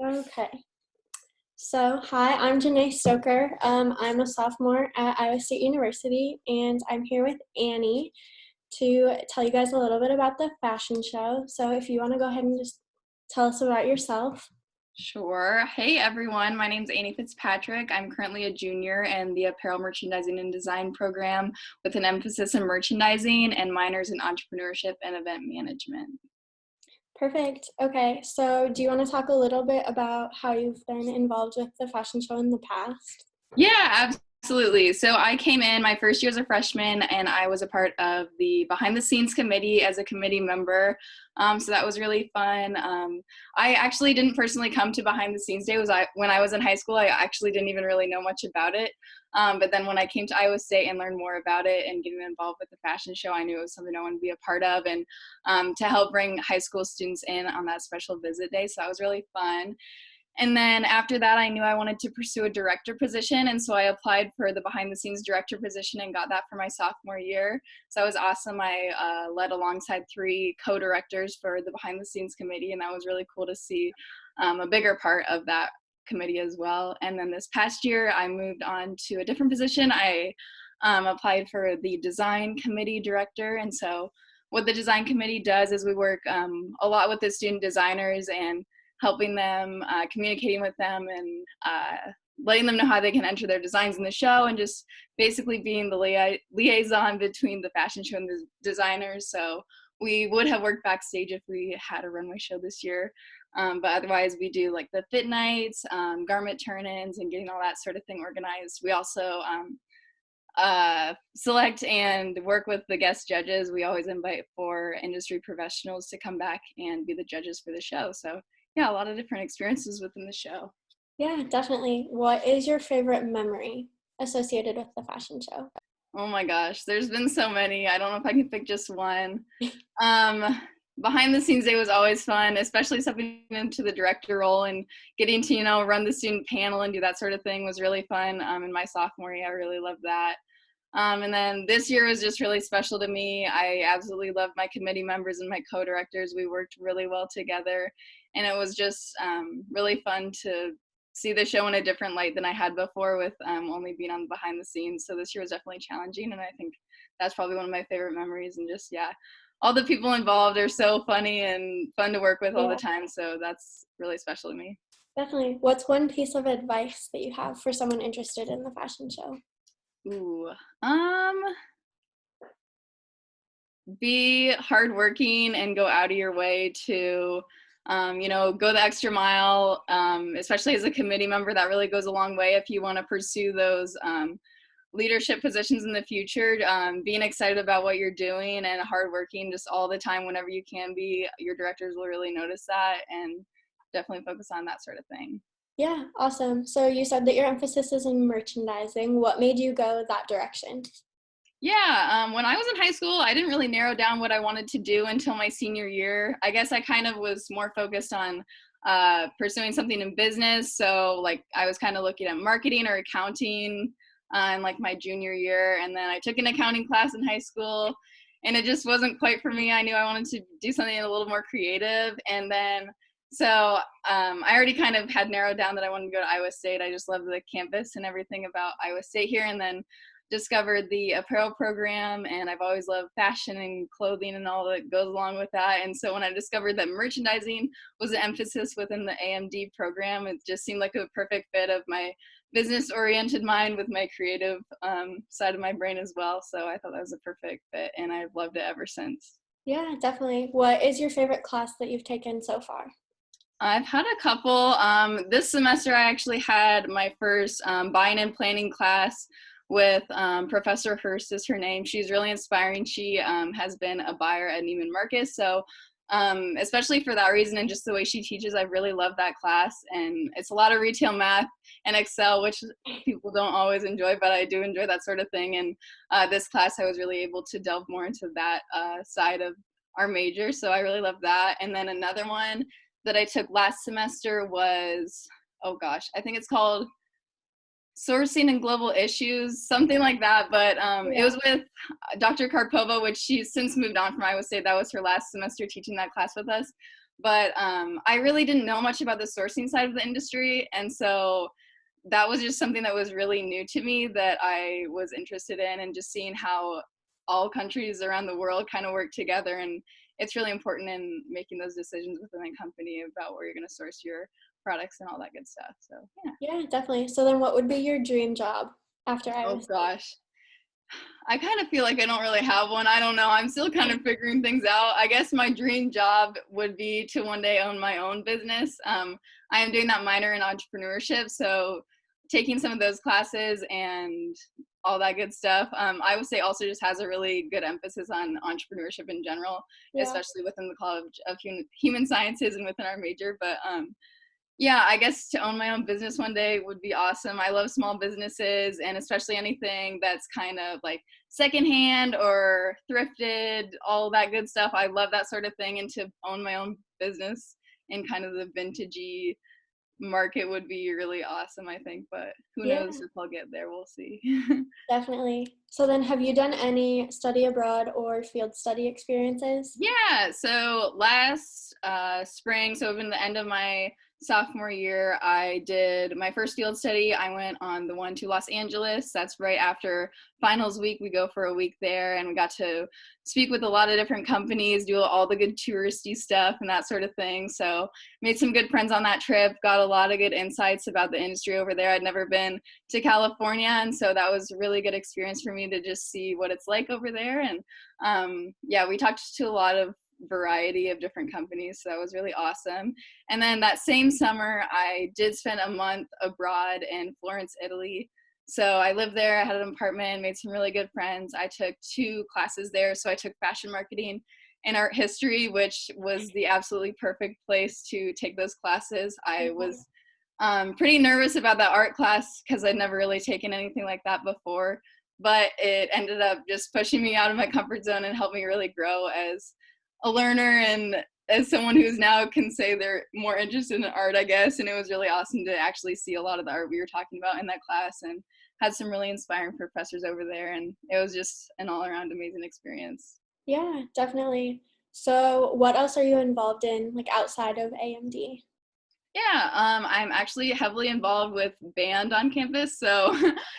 Okay. So, hi, I'm Janae Stoecker. I'm a sophomore at Iowa State University, and I'm here with Annie to tell you guys a little bit about the fashion show. So, if you want to go ahead and just tell us about yourself. Sure. Hey everyone, my name's Annie Fitzpatrick. I'm currently a junior in the Apparel Merchandising and Design program with an emphasis in merchandising and minors in entrepreneurship and event management. Perfect. Okay. So, do you want to talk a little bit about how you've been involved with the fashion show in the past? Yeah, absolutely. So I came in my first year as a freshman and I was a part of the behind the scenes committee as a committee member. So that was really fun. I actually didn't personally come to behind the scenes day. When I was in high school, I actually didn't even really know much about it. But then when I came to Iowa State and learned more about it and getting involved with the fashion show, I knew it was something I wanted to be a part of and to help bring high school students in on that special visit day. So that was really fun. And then after that, I knew I wanted to pursue a director position. And so I applied for the behind the scenes director position and got that for my sophomore year. So that was awesome. I led alongside 3 co-directors for the behind the scenes committee. And that was really cool to see a bigger part of that committee as well. And then this past year, I moved on to a different position. I applied for the design committee director. And so what the design committee does is we work a lot with the student designers and helping them, communicating with them, and letting them know how they can enter their designs in the show, and just basically being the liaison between the fashion show and the designers. So we would have worked backstage if we had a runway show this year. But otherwise, we do like the fit nights, garment turn-ins, and getting all that sort of thing organized. We also select and work with the guest judges. We always invite 4 industry professionals to come back and be the judges for the show. So yeah, a lot of different experiences within the show. Yeah, definitely. What is your favorite memory associated with the fashion show? Oh my gosh, there's been so many. I don't know if I can pick just one. Um, Behind the scenes day was always fun, especially stepping into the director role and getting to, run the student panel and do that sort of thing was really fun. In my sophomore year, I really loved that. And then this year was just really special to me. I absolutely loved my committee members and my co-directors. We worked really well together, and it was just really fun to see the show in a different light than I had before with only being on behind the scenes. So this year was definitely challenging, and I think that's probably one of my favorite memories. And just, yeah, all the people involved are so funny and fun to work with all the Yeah, time. So that's really special to me. definitely. What's one piece of advice that you have for someone interested in the fashion show? Ooh, be hardworking and go out of your way to, go the extra mile, especially as a committee member. That really goes a long way if you want to pursue those leadership positions in the future. Being excited about what you're doing and hardworking just all the time whenever you can be, your directors will really notice that, and definitely focus on that sort of thing. Yeah, awesome. So you said that your emphasis is in merchandising. What made you go that direction? Yeah, when I was in high school, I didn't really narrow down what I wanted to do until my senior year. I guess I kind of was more focused on pursuing something in business. So like I was kind of looking at marketing or accounting in like my junior year. And then I took an accounting class in high school and it just wasn't quite for me. I knew I wanted to do something a little more creative. And then I already kind of had narrowed down that I wanted to go to Iowa State. I just love the campus and everything about Iowa State here. And then discovered the apparel program, and I've always loved fashion and clothing and all that goes along with that. And so when I discovered that merchandising was an emphasis within the AMD program, it just seemed like a perfect fit of my business oriented mind with my creative side of my brain as well. So I thought that was a perfect fit, and I've loved it ever since. Yeah, definitely. What is your favorite class that you've taken so far? I've had a couple. This semester, I actually had my first buying and planning class with Professor Hurst is her name. She's really inspiring. She has been a buyer at Neiman Marcus. So especially for that reason and just the way she teaches, I really love that class. And it's a lot of retail math and Excel, which people don't always enjoy, but I do enjoy that sort of thing. And this class, I was really able to delve more into that side of our major. So I really love that. And then another one that I took last semester was, oh gosh, I think it's called Sourcing and Global Issues, something like that. But it Yeah. was with Dr. Karpova, which she's since moved on from Iowa State. That was her last semester teaching that class with us. but I really didn't know much about the sourcing side of the industry, and so that was just something that was really new to me that I was interested in, and just seeing how all countries around the world kind of work together. And it's really important in making those decisions within a company about where you're going to source your products and all that good stuff. So yeah. Yeah, definitely. So then what would be your dream job after Oh Iowa State? gosh. I kind of feel like I don't really have one. I don't know. I'm still kind of figuring things out. I guess my dream job would be to one day own my own business. I am doing that minor in entrepreneurship, so taking some of those classes and all that good stuff. I would say also just has a really good emphasis on entrepreneurship in general, Yeah. especially within the College of Human Sciences and within our major. But yeah, I guess to own my own business one day would be awesome. I love small businesses, and especially anything that's kind of like secondhand or thrifted, all that good stuff. I love that sort of thing, and to own my own business in kind of the vintagey market would be really awesome, I think. But who Yeah, knows if I'll get there? We'll see. definitely. So then have you done any study abroad or field study experiences? Yeah, so last spring, so in the end of my sophomore year, I did my first field study. I went on the one to Los Angeles. That's right after finals week. We go for a week there, and we got to speak with a lot of different companies, do all the good touristy stuff and that sort of thing. So made some good friends on that trip, got a lot of good insights about the industry over there. I'd never been to California, and so that was a really good experience for me to just see what it's like over there. And yeah, we talked to a lot of variety of different companies, so that was really awesome. And then that same summer, I did spend a month abroad in Florence, Italy. So I lived there, I had an apartment, made some really good friends. I took 2 classes there. So I took fashion marketing and art history, which was the absolutely perfect place to take those classes. I was pretty nervous about that art class because I'd never really taken anything like that before, but it ended up just pushing me out of my comfort zone and helped me really grow as a learner and as someone who's now can say they're more interested in art, I guess. And it was really awesome to actually see a lot of the art we were talking about in that class, and had some really inspiring professors over there. And it was just an all around amazing experience. Yeah, definitely. So what else are you involved in, like outside of AMD? Yeah, I'm actually heavily involved with band on campus, so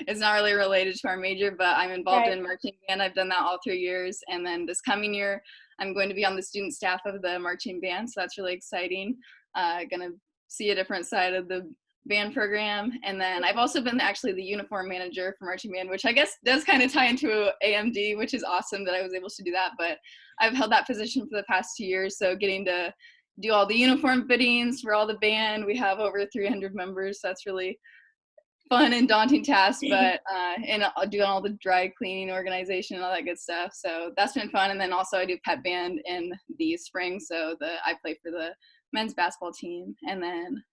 it's not really related to our major, but I'm involved Right. in marching band. I've done that all 3 years, and then this coming year, I'm going to be on the student staff of the marching band, so that's really exciting. Gonna see a different side of the band program, and then I've also been actually the uniform manager for marching band, which I guess does kind of tie into AMD, which is awesome that I was able to do that. But I've held that position for the past 2 years, so getting to do all the uniform fittings for all the band. We have over 300 members, so that's really fun and daunting task, but and doing all the dry cleaning organization and all that good stuff. So that's been fun. And then also I do pep band in the spring, so I play for the men's basketball team. And then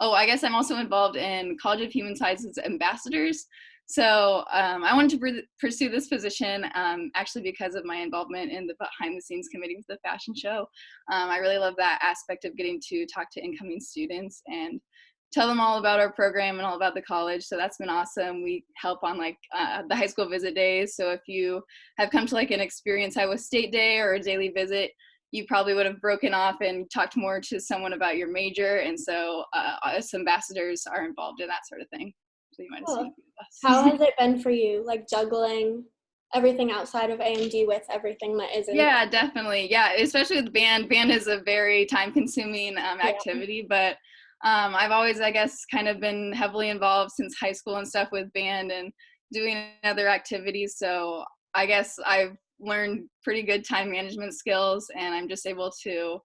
I guess I'm also involved in College of Human Sciences ambassadors. So I wanted to pursue this position actually because of my involvement in the behind the scenes committee with the fashion show. I really love that aspect of getting to talk to incoming students and tell them all about our program and all about the college. So that's been awesome. We help on like the high school visit days. So if you have come to like an Experience Iowa State Day or a daily visit, you probably would have broken off and talked more to someone about your major. And so us ambassadors are involved in that sort of thing. So you might have seen Cool. a few How of us. has it been for you, like juggling everything outside of AMD with everything that is in the Yeah, definitely. Yeah, especially with band. Band is a very time-consuming yeah. activity, but I've always, I guess, kind of been heavily involved since high school and stuff with band and doing other activities. So I guess I've learned pretty good time management skills, and I'm just able to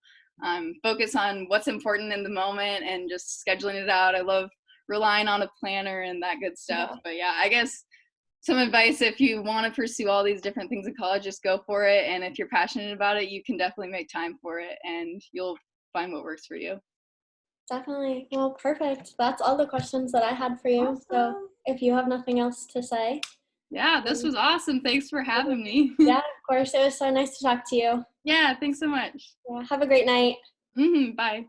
focus on what's important in the moment and just scheduling it out. I love relying on a planner and that good stuff. Yeah, But yeah, I guess some advice: if you want to pursue all these different things in college, just go for it. And if you're passionate about it, you can definitely make time for it, and you'll find what works for you. definitely. Well, perfect. That's all the questions that I had for you. So Awesome. if you have nothing else to say, Yeah, this um, was awesome. Thanks for having me. yeah, of course. It was so nice to talk to you. Yeah, thanks so much. Yeah, have a great night. Bye.